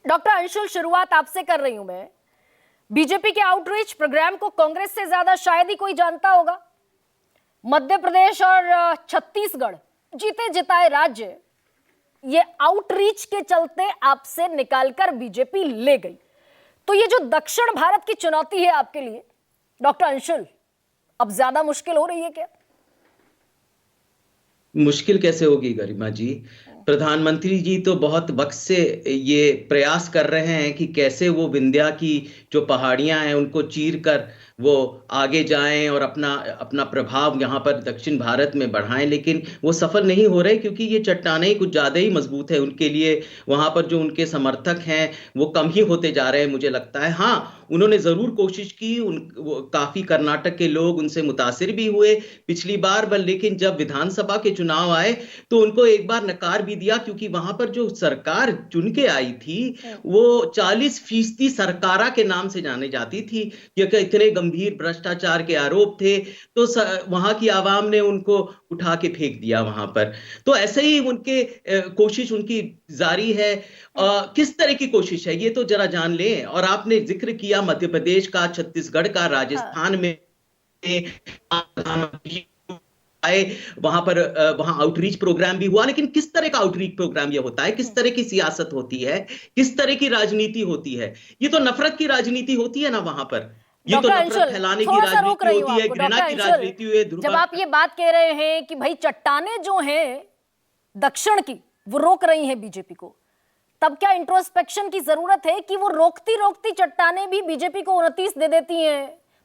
Doctor Anshul, शुरुआत आपसे कर रही हूं मैं। बीजेपी के आउटरीच प्रोग्राम को कांग्रेस से ज्यादा शायद ही कोई जानता होगा। मध्य प्रदेश और छत्तीसगढ़ जीते जिताए राज्य, ये आउटरीच के चलते आपसे निकालकर बीजेपी ले गई। तो ये जो दक्षिण भारत की चुनौती है आपके लिए डॉक्टर अंशुल, अब ज्यादा मुश्किल हो रही है क्या? मुश्किल कैसे होगी गरिमा जी? प्रधानमंत्री जी तो बहुत वक्त से ये प्रयास कर रहे हैं कि कैसे वो विंध्या की जो पहाड़ियां हैं उनको चीर कर वो आगे जाएं और अपना अपना प्रभाव यहाँ पर दक्षिण भारत में बढ़ाएं, लेकिन वो सफल नहीं हो रहे क्योंकि ये चट्टानें ही कुछ ज्यादा ही मजबूत है उनके लिए। वहां पर जो उनके समर्थक हैं वो कम ही होते जा रहे हैं मुझे लगता है। हाँ, उन्होंने जरूर कोशिश की, काफी कर्नाटक के लोग उनसे मुतासिर भी हुए पिछली बार, बल लेकिन जब विधानसभा के चुनाव आए तो उनको एक बार नकार भी दिया क्योंकि वहां पर जो सरकार चुन के आई थी वो 40% सरकारा के नाम से जाने जाती थी, क्योंकि इतने गंभीर भ्रष्टाचार के आरोप थे। तो वहां की आवाम ने उनको उठा के फेंक दिया वहां पर। तो ऐसे ही उनके कोशिश उनकी जारी है। किस तरह की कोशिश है ये तो जरा जान लें। और आपने जिक्र किया मध्य प्रदेश का, छत्तीसगढ़ का, राजस्थान में प्रधानमंत्री आए, वहां आउटरीच प्रोग्राम भी हुआ, लेकिन किस तरह का आउटरीच प्रोग्राम ये होता है, किस तरह की सियासत होती है, किस तरह की राजनीति होती है? ये तो नफरत की राजनीति होती है ना वहां पर। ये तो नफरत फैलाने की राजनीति होती है, घृणा की राजनीति हुई। जब आप ये बात कह रहे हैं कि भाई चट्टाने जो हैं दक्षिण की वो रोक रही हैं बीजेपी को, तब क्या इंट्रोस्पेक्शन की जरूरत है कि वो रोकती रोकती चट्टाने भी बीजेपी को 29 दे देती हैं?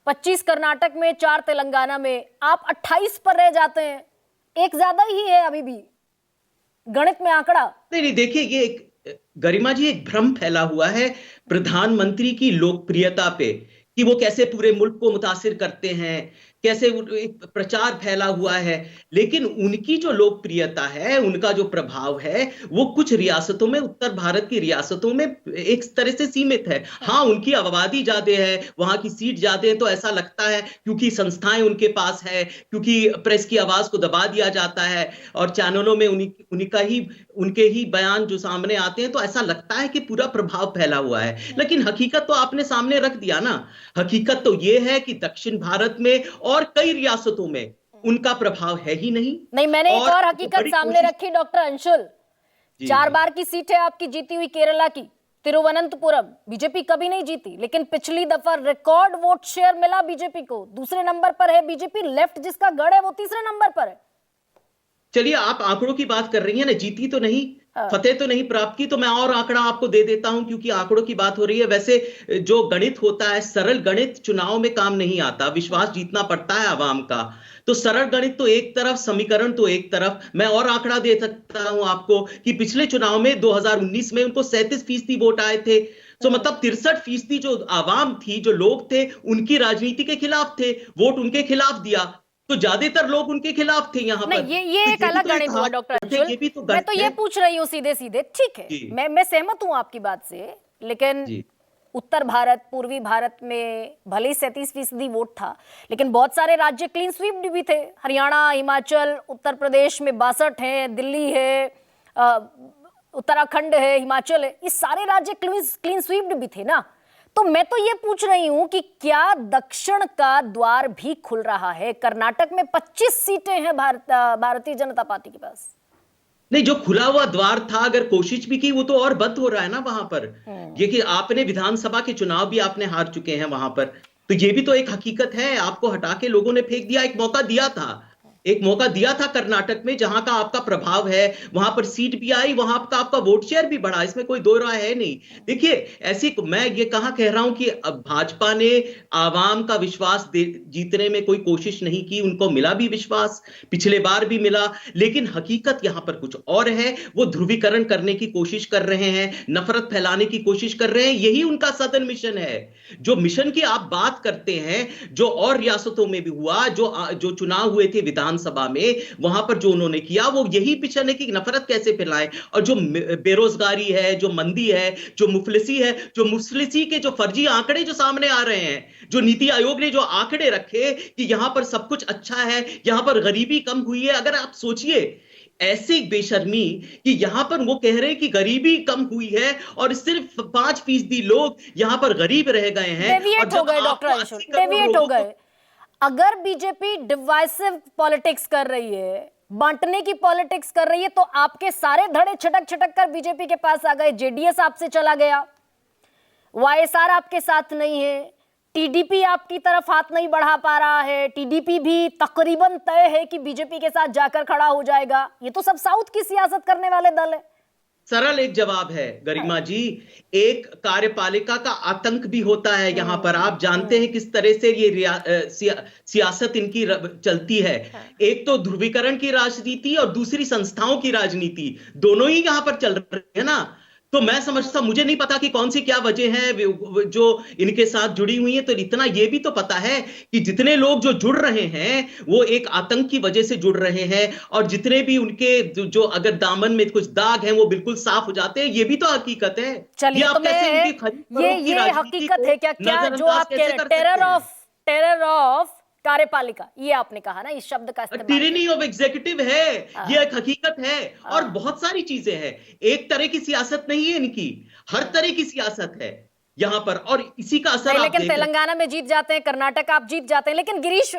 25 कर्नाटक में, 4 तेलंगाना में, आप 28 पर रह जाते हैं। एक ज्यादा ही है अभी भी गणित में आंकड़ा। नहीं, देखिए, ये गरिमा जी एक भ्रम फैला हुआ है प्रधानमंत्री की लोकप्रियता पे कि वो कैसे पूरे मुल्क को मुतासिर करते हैं, कैसे एक प्रचार फैला हुआ है। लेकिन उनकी जो लोकप्रियता है, उनका जो प्रभाव है, वो कुछ रियासतों में, उत्तर भारत की रियासतों में एक तरह से सीमित है। हाँ, उनकी आबादी ज्यादा है, वहां की सीट ज्यादा है, तो ऐसा लगता है क्योंकि संस्थाएं उनके पास है, क्योंकि प्रेस की आवाज को दबा दिया जाता है और चैनलों में उनके ही बयान जो सामने आते हैं, तो ऐसा लगता है कि पूरा प्रभाव फैला हुआ है। लेकिन हकीकत तो आपने सामने रख दिया ना। हकीकत तो यह है कि दक्षिण भारत में और कई रियासतों में उनका प्रभाव है ही नहीं। मैंने एक और हकीकत सामने रखी डॉक्टर अंशुल। 4 बार की सीट है आपकी जीती हुई केरला की, तिरुवनंतपुरम। बीजेपी कभी नहीं जीती, लेकिन पिछली दफा रिकॉर्ड वोट शेयर मिला बीजेपी को। दूसरे नंबर पर है बीजेपी। लेफ्ट जिसका गढ़ है वो तीसरे नंबर पर है। चलिए, आप आंकड़ों की बात कर रही हैं ना, जीती तो नहीं, फतेह तो नहीं प्राप्त की, तो मैं और आंकड़ा आपको दे देता हूं क्योंकि आंकड़ों की बात हो रही है। वैसे जो गणित होता है, सरल गणित चुनाव में काम नहीं आता, विश्वास जीतना पड़ता है आवाम का। तो सरल गणित तो एक तरफ, समीकरण तो एक तरफ। मैं और आंकड़ा दे सकता हूं आपको कि पिछले चुनाव में 2019 में उनको 37% वोट आए थे। तो मतलब 63% जो आवाम थी, जो लोग थे, उनकी राजनीति के खिलाफ थे, वोट उनके खिलाफ दिया। तो ज्यादातर लोग उनके खिलाफ थे यहाँ पर। ये एक अलग गणित हुआ डॉक्टर अंशुल। मैं तो ये पूछ रही हूँ सीधे सीधे, ठीक है, मैं सहमत हूं आपकी बात से, लेकिन उत्तर भारत, पूर्वी भारत में भले ही 37% वोट था, लेकिन बहुत सारे राज्य क्लीन स्वीप भी थे। हरियाणा, हिमाचल, उत्तर प्रदेश में 62 है, दिल्ली है, उत्तराखंड है, हिमाचल है, ये सारे राज्य क्लीन स्वीप भी थे ना। तो मैं तो ये पूछ रही हूं कि क्या दक्षिण का द्वार भी खुल रहा है? कर्नाटक में 25 सीटें हैं भारतीय जनता पार्टी के पास। नहीं, जो खुला हुआ द्वार था, अगर कोशिश भी की, वो तो और बद हो रहा है ना वहां पर। ये कि आपने विधानसभा के चुनाव भी आपने हार चुके हैं वहां पर, तो ये भी तो एक हकीकत है। आपको हटा के लोगों ने फेंक दिया। एक मौका दिया था कर्नाटक में, जहां का आपका प्रभाव है, वहां पर सीट भी आई, वहां का आपका वोट शेयर भी बढ़ा, इसमें कोई दो राय है नहीं। देखिए, ऐसी मैं ये कहां कह रहा हूं कि भाजपा ने आवाम का विश्वास जीतने में कोई कोशिश नहीं की। उनको मिला भी विश्वास, पिछले बार भी मिला, लेकिन हकीकत यहां पर कुछ और है। वो ध्रुवीकरण करने की कोशिश कर रहे हैं, नफरत फैलाने की कोशिश कर रहे हैं। यही उनका सदन मिशन है। जो मिशन की आप बात करते हैं, जो और रियासतों में भी हुआ, जो चुनाव हुए थे विधानसभा में, वहां पर जो उन्होंने किया, वो यही मिशन है कि नफरत कैसे फैलाएं। और जो बेरोजगारी है, जो मंदी है, जो मुफलिसी के जो फर्जी आंकड़े जो सामने आ रहे हैं, जो नीति आयोग ने जो आंकड़े रखे कि यहां पर सब कुछ अच्छा है, यहां पर गरीबी कम हुई है। अगर आप सोचिए, ऐसे बेशर्मी कि यहां पर वो कह रहे हैं कि गरीबी कम हुई है और सिर्फ 5% लोग यहां पर गरीब रह गए हैं। डेविएट हो गए डॉक्टर अंशुल, डेविएट हो गए। अगर बीजेपी डिवाइसिव पॉलिटिक्स कर रही है, बांटने की पॉलिटिक्स कर रही है, तो आपके सारे धड़े छटक छटक कर बीजेपी के पास आ गए। जेडीएस आपसे चला गया, वाईएसआर आपके साथ नहीं है, टीडीपी आपकी तरफ हाथ नहीं बढ़ा पा रहा है, टीडीपी भी तकरीबन तय है कि बीजेपी के साथ जाकर खड़ा हो जाएगा। ये तो सब साउथ की सियासत करने वाले दल है। सरल एक जवाब है गरिमा जी, एक कार्यपालिका का आतंक भी होता है यहां पर। आप जानते हैं किस तरह से ये सियासत इनकी चलती है। एक तो ध्रुवीकरण की राजनीति और दूसरी संस्थाओं की राजनीति, दोनों ही यहां पर चल रही है ना। तो मैं समझता, मुझे नहीं पता कि कौन सी क्या वजह है जो इनके साथ जुड़ी हुई है। तो इतना ये भी तो पता है कि जितने लोग जो जुड़ रहे हैं वो एक आतंक की वजह से जुड़ रहे हैं, और जितने भी उनके जो अगर दामन में कुछ दाग हैं वो बिल्कुल साफ हो जाते हैं। ये भी तो हकीकत है। चलिए, ये आप कैसे ये हकीकत है क्या जो आप कह रहे हैं, टेरर ऑफ कार्यपालिका, ये आपने कहा ना, इस शब्द का इस्तेमाल। टिरेनी ऑफ एग्जीक्यूटिव है, ये एक हकीकत है। और बहुत सारी चीजें हैं, एक तरह की सियासत नहीं है इनकी, हर तरह की सियासत है यहाँ पर, और इसी का असर। लेकिन तेलंगाना में जीत जाते हैं, कर्नाटक आप जीत जाते हैं, लेकिन गिरीश